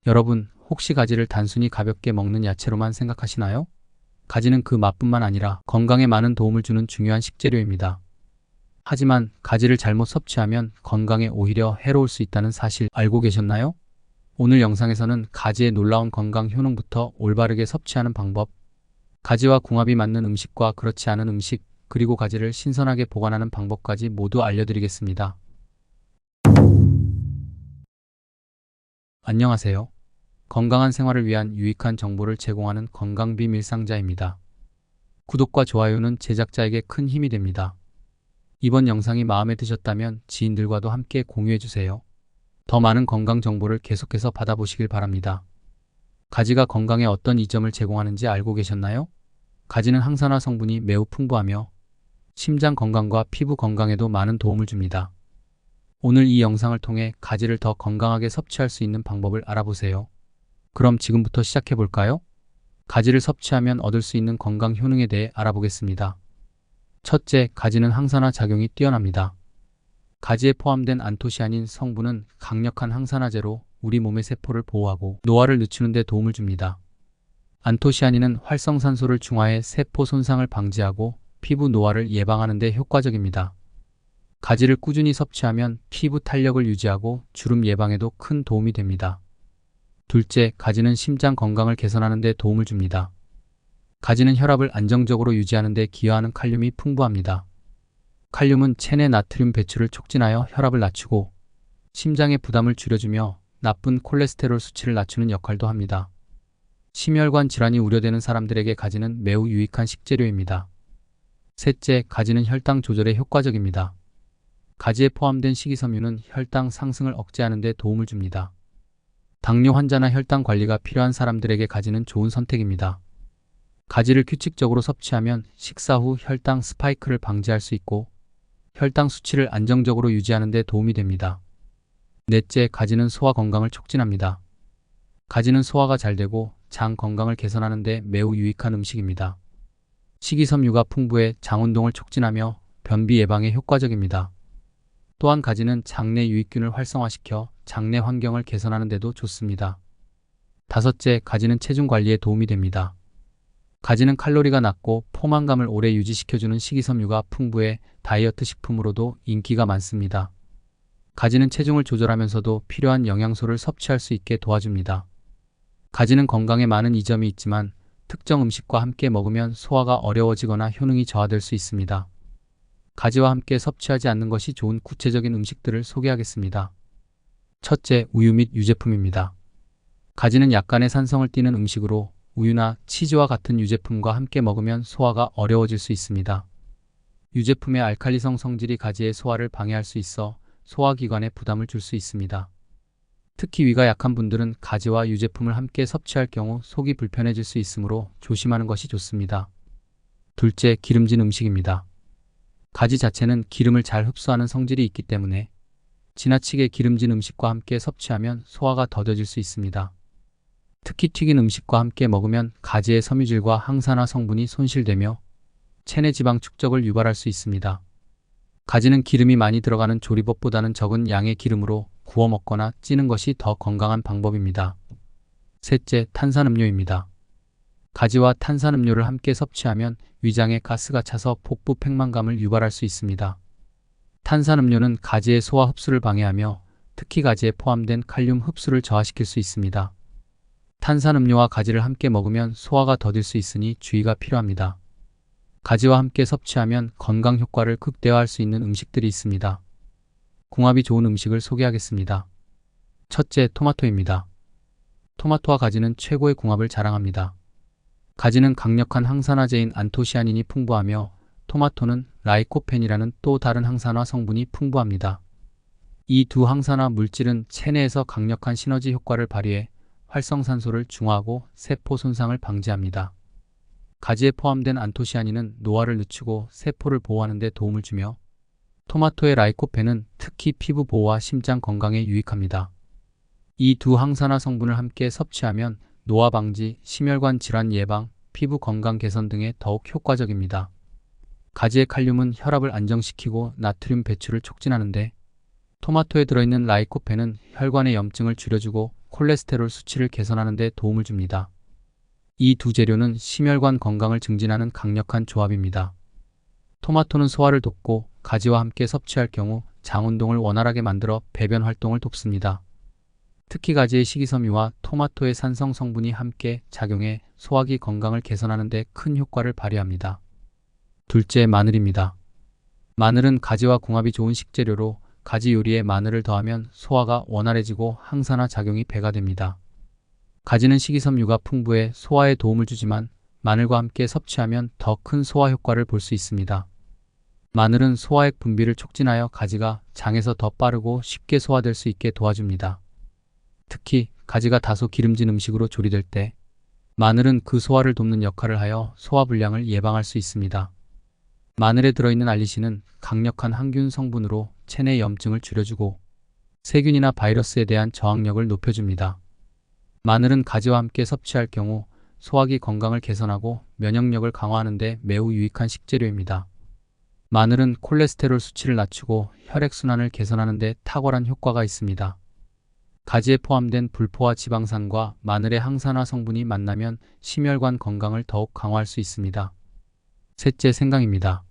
여러분, 혹시 가지를 단순히 가볍게 먹는 야채로만 생각하시나요? 가지는 그 맛뿐만 아니라 건강에 많은 도움을 주는 중요한 식재료입니다. 하지만 가지를 잘못 섭취하면 건강에 오히려 해로울 수 있다는 사실 알고 계셨나요? 오늘 영상에서는 가지의 놀라운 건강 효능부터 올바르게 섭취하는 방법, 가지와 궁합이 맞는 음식과 그렇지 않은 음식, 그리고 가지를 신선하게 보관하는 방법까지 모두 알려드리겠습니다. 안녕하세요. 건강한 생활을 위한 유익한 정보를 제공하는 건강비밀상자입니다. 구독과 좋아요는 제작자에게 큰 힘이 됩니다. 이번 영상이 마음에 드셨다면 지인들과도 함께 공유해주세요. 더 많은 건강 정보를 계속해서 받아보시길 바랍니다. 가지가 건강에 어떤 이점을 제공하는지 알고 계셨나요? 가지는 항산화 성분이 매우 풍부하며 심장 건강과 피부 건강에도 많은 도움을 줍니다. 오늘 이 영상을 통해 가지를 더 건강하게 섭취할 수 있는 방법을 알아보세요. 그럼 지금부터 시작해 볼까요? 가지를 섭취하면 얻을 수 있는 건강 효능에 대해 알아보겠습니다. 첫째, 가지는 항산화 작용이 뛰어납니다. 가지에 포함된 안토시아닌 성분은 강력한 항산화제로 우리 몸의 세포를 보호하고 노화를 늦추는 데 도움을 줍니다. 안토시아닌은 활성산소를 중화해 세포 손상을 방지하고 피부 노화를 예방하는 데 효과적입니다. 가지를 꾸준히 섭취하면 피부 탄력을 유지하고 주름 예방에도 큰 도움이 됩니다. 둘째, 가지는 심장 건강을 개선하는 데 도움을 줍니다. 가지는 혈압을 안정적으로 유지하는 데 기여하는 칼륨이 풍부합니다. 칼륨은 체내 나트륨 배출을 촉진하여 혈압을 낮추고 심장의 부담을 줄여주며 나쁜 콜레스테롤 수치를 낮추는 역할도 합니다. 심혈관 질환이 우려되는 사람들에게 가지는 매우 유익한 식재료입니다. 셋째, 가지는 혈당 조절에 효과적입니다. 가지에 포함된 식이섬유는 혈당 상승을 억제하는 데 도움을 줍니다. 당뇨 환자나 혈당 관리가 필요한 사람들에게 가지는 좋은 선택입니다. 가지를 규칙적으로 섭취하면 식사 후 혈당 스파이크를 방지할 수 있고 혈당 수치를 안정적으로 유지하는 데 도움이 됩니다. 넷째, 가지는 소화 건강을 촉진합니다. 가지는 소화가 잘 되고 장 건강을 개선하는 데 매우 유익한 음식입니다. 식이섬유가 풍부해 장 운동을 촉진하며 변비 예방에 효과적입니다. 또한 가지는 장내 유익균을 활성화시켜 장내 환경을 개선하는 데도 좋습니다. 다섯째, 가지는 체중 관리에 도움이 됩니다. 가지는 칼로리가 낮고 포만감을 오래 유지시켜주는 식이섬유가 풍부해 다이어트 식품으로도 인기가 많습니다. 가지는 체중을 조절하면서도 필요한 영양소를 섭취할 수 있게 도와줍니다. 가지는 건강에 많은 이점이 있지만 특정 음식과 함께 먹으면 소화가 어려워지거나 효능이 저하될 수 있습니다. 가지와 함께 섭취하지 않는 것이 좋은 구체적인 음식들을 소개하겠습니다. 첫째, 우유 및 유제품입니다. 가지는 약간의 산성을 띠는 음식으로 우유나 치즈와 같은 유제품과 함께 먹으면 소화가 어려워질 수 있습니다. 유제품의 알칼리성 성질이 가지의 소화를 방해할 수 있어 소화기관에 부담을 줄 수 있습니다. 특히 위가 약한 분들은 가지와 유제품을 함께 섭취할 경우 속이 불편해질 수 있으므로 조심하는 것이 좋습니다. 둘째, 기름진 음식입니다. 가지 자체는 기름을 잘 흡수하는 성질이 있기 때문에 지나치게 기름진 음식과 함께 섭취하면 소화가 더뎌질 수 있습니다. 특히 튀긴 음식과 함께 먹으면 가지의 섬유질과 항산화 성분이 손실되며 체내 지방 축적을 유발할 수 있습니다. 가지는 기름이 많이 들어가는 조리법보다는 적은 양의 기름으로 구워 먹거나 찌는 것이 더 건강한 방법입니다. 셋째, 탄산음료입니다. 가지와 탄산음료를 함께 섭취하면 위장에 가스가 차서 복부 팽만감을 유발할 수 있습니다. 탄산음료는 가지의 소화 흡수를 방해하며 특히 가지에 포함된 칼륨 흡수를 저하시킬 수 있습니다. 탄산음료와 가지를 함께 먹으면 소화가 더딜 수 있으니 주의가 필요합니다. 가지와 함께 섭취하면 건강 효과를 극대화할 수 있는 음식들이 있습니다. 궁합이 좋은 음식을 소개하겠습니다. 첫째, 토마토입니다. 토마토와 가지는 최고의 궁합을 자랑합니다. 가지는 강력한 항산화제인 안토시아닌이 풍부하며 토마토는 라이코펜이라는 또 다른 항산화 성분이 풍부합니다. 이 두 항산화 물질은 체내에서 강력한 시너지 효과를 발휘해 활성산소를 중화하고 세포 손상을 방지합니다. 가지에 포함된 안토시아닌은 노화를 늦추고 세포를 보호하는 데 도움을 주며 토마토의 라이코펜은 특히 피부 보호와 심장 건강에 유익합니다. 이 두 항산화 성분을 함께 섭취하면 노화 방지, 심혈관 질환 예방, 피부 건강 개선 등에 더욱 효과적입니다. 가지의 칼륨은 혈압을 안정시키고 나트륨 배출을 촉진하는데 토마토에 들어있는 라이코펜은 혈관의 염증을 줄여주고 콜레스테롤 수치를 개선하는 데 도움을 줍니다. 이 두 재료는 심혈관 건강을 증진하는 강력한 조합입니다. 토마토는 소화를 돕고 가지와 함께 섭취할 경우 장 운동을 원활하게 만들어 배변 활동을 돕습니다. 특히 가지의 식이섬유와 토마토의 산성 성분이 함께 작용해 소화기 건강을 개선하는 데 큰 효과를 발휘합니다. 둘째, 마늘입니다. 마늘은 가지와 궁합이 좋은 식재료로 가지 요리에 마늘을 더하면 소화가 원활해지고 항산화 작용이 배가 됩니다. 가지는 식이섬유가 풍부해 소화에 도움을 주지만 마늘과 함께 섭취하면 더 큰 소화 효과를 볼 수 있습니다. 마늘은 소화액 분비를 촉진하여 가지가 장에서 더 빠르고 쉽게 소화될 수 있게 도와줍니다. 특히 가지가 다소 기름진 음식으로 조리될 때 마늘은 그 소화를 돕는 역할을 하여 소화불량을 예방할 수 있습니다. 마늘에 들어있는 알리신은 강력한 항균 성분으로 체내 염증을 줄여주고 세균이나 바이러스에 대한 저항력을 높여줍니다. 마늘은 가지와 함께 섭취할 경우 소화기 건강을 개선하고 면역력을 강화하는 데 매우 유익한 식재료입니다. 마늘은 콜레스테롤 수치를 낮추고 혈액순환을 개선하는 데 탁월한 효과가 있습니다. 가지에 포함된 불포화 지방산과 마늘의 항산화 성분이 만나면 심혈관 건강을 더욱 강화할 수 있습니다. 셋째, 생강입니다.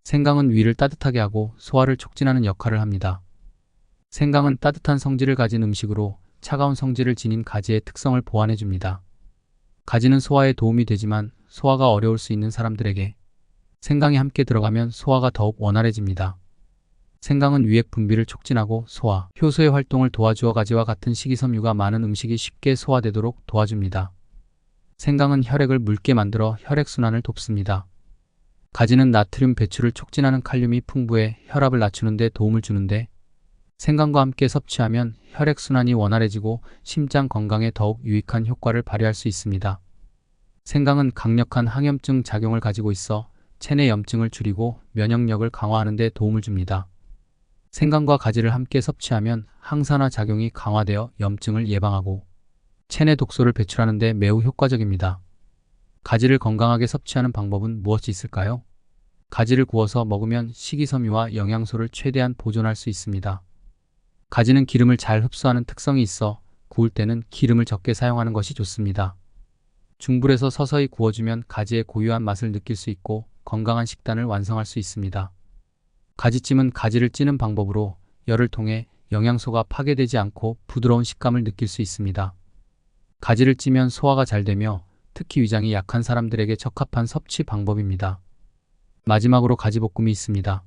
생강은 위를 따뜻하게 하고 소화를 촉진하는 역할을 합니다. 생강은 따뜻한 성질을 가진 음식으로 차가운 성질을 지닌 가지의 특성을 보완해줍니다. 가지는 소화에 도움이 되지만 소화가 어려울 수 있는 사람들에게 생강이 함께 들어가면 소화가 더욱 원활해집니다. 생강은 위액 분비를 촉진하고 소화, 효소의 활동을 도와주어 가지와 같은 식이섬유가 많은 음식이 쉽게 소화되도록 도와줍니다. 생강은 혈액을 묽게 만들어 혈액순환을 돕습니다. 가지는 나트륨 배출을 촉진하는 칼륨이 풍부해 혈압을 낮추는 데 도움을 주는데 생강과 함께 섭취하면 혈액순환이 원활해지고 심장 건강에 더욱 유익한 효과를 발휘할 수 있습니다. 생강은 강력한 항염증 작용을 가지고 있어 체내 염증을 줄이고 면역력을 강화하는 데 도움을 줍니다. 생강과 가지를 함께 섭취하면 항산화 작용이 강화되어 염증을 예방하고 체내 독소를 배출하는 데 매우 효과적입니다. 가지를 건강하게 섭취하는 방법은 무엇이 있을까요? 가지를 구워서 먹으면 식이섬유와 영양소를 최대한 보존할 수 있습니다. 가지는 기름을 잘 흡수하는 특성이 있어 구울 때는 기름을 적게 사용하는 것이 좋습니다. 중불에서 서서히 구워주면 가지의 고유한 맛을 느낄 수 있고 건강한 식단을 완성할 수 있습니다. 가지찜은 가지를 찌는 방법으로 열을 통해 영양소가 파괴되지 않고 부드러운 식감을 느낄 수 있습니다. 가지를 찌면 소화가 잘 되며 특히 위장이 약한 사람들에게 적합한 섭취 방법입니다. 마지막으로 가지볶음이 있습니다.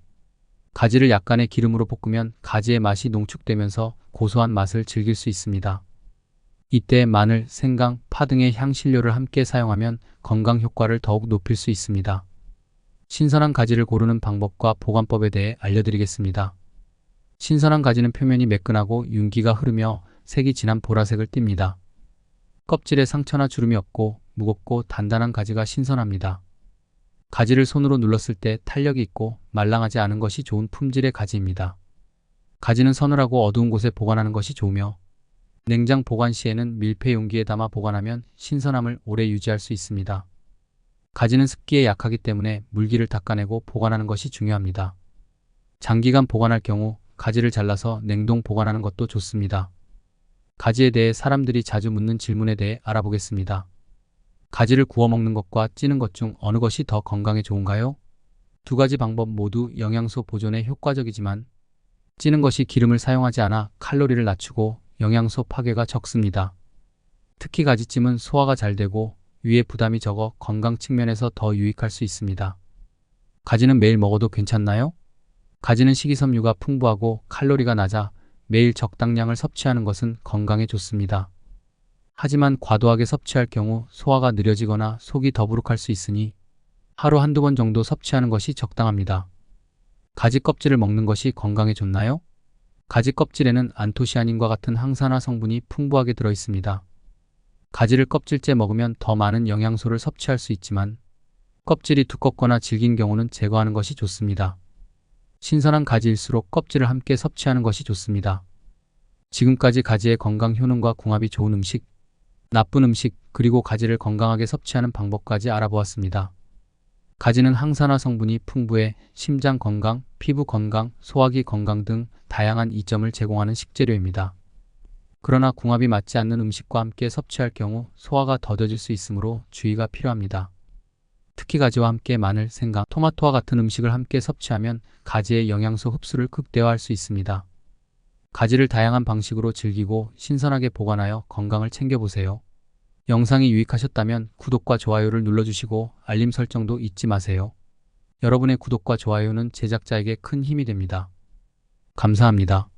가지를 약간의 기름으로 볶으면 가지의 맛이 농축되면서 고소한 맛을 즐길 수 있습니다. 이때 마늘, 생강, 파 등의 향신료를 함께 사용하면 건강 효과를 더욱 높일 수 있습니다. 신선한 가지를 고르는 방법과 보관법에 대해 알려드리겠습니다. 신선한 가지는 표면이 매끈하고 윤기가 흐르며 색이 진한 보라색을 띱니다. 껍질에 상처나 주름이 없고 무겁고 단단한 가지가 신선합니다. 가지를 손으로 눌렀을 때 탄력이 있고 말랑하지 않은 것이 좋은 품질의 가지입니다. 가지는 서늘하고 어두운 곳에 보관하는 것이 좋으며 냉장 보관 시에는 밀폐 용기에 담아 보관하면 신선함을 오래 유지할 수 있습니다. 가지는 습기에 약하기 때문에 물기를 닦아내고 보관하는 것이 중요합니다. 장기간 보관할 경우 가지를 잘라서 냉동 보관하는 것도 좋습니다. 가지에 대해 사람들이 자주 묻는 질문에 대해 알아보겠습니다. 가지를 구워 먹는 것과 찌는 것 중 어느 것이 더 건강에 좋은가요? 두 가지 방법 모두 영양소 보존에 효과적이지만 찌는 것이 기름을 사용하지 않아 칼로리를 낮추고 영양소 파괴가 적습니다. 특히 가지찜은 소화가 잘 되고 위에 부담이 적어 건강 측면에서 더 유익할 수 있습니다. 가지는 매일 먹어도 괜찮나요? 가지는 식이섬유가 풍부하고 칼로리가 낮아 매일 적당량을 섭취하는 것은 건강에 좋습니다. 하지만 과도하게 섭취할 경우 소화가 느려지거나 속이 더부룩할 수 있으니 하루 한두 번 정도 섭취하는 것이 적당합니다. 가지 껍질을 먹는 것이 건강에 좋나요? 가지 껍질에는 안토시아닌과 같은 항산화 성분이 풍부하게 들어 있습니다. 가지를 껍질째 먹으면 더 많은 영양소를 섭취할 수 있지만 껍질이 두껍거나 질긴 경우는 제거하는 것이 좋습니다. 신선한 가지일수록 껍질을 함께 섭취하는 것이 좋습니다. 지금까지 가지의 건강 효능과 궁합이 좋은 음식, 나쁜 음식, 그리고 가지를 건강하게 섭취하는 방법까지 알아보았습니다. 가지는 항산화 성분이 풍부해 심장 건강, 피부 건강, 소화기 건강 등 다양한 이점을 제공하는 식재료입니다. 그러나 궁합이 맞지 않는 음식과 함께 섭취할 경우 소화가 더뎌질 수 있으므로 주의가 필요합니다. 특히 가지와 함께 마늘, 생강, 토마토와 같은 음식을 함께 섭취하면 가지의 영양소 흡수를 극대화할 수 있습니다. 가지를 다양한 방식으로 즐기고 신선하게 보관하여 건강을 챙겨보세요. 영상이 유익하셨다면 구독과 좋아요를 눌러주시고 알림 설정도 잊지 마세요. 여러분의 구독과 좋아요는 제작자에게 큰 힘이 됩니다. 감사합니다.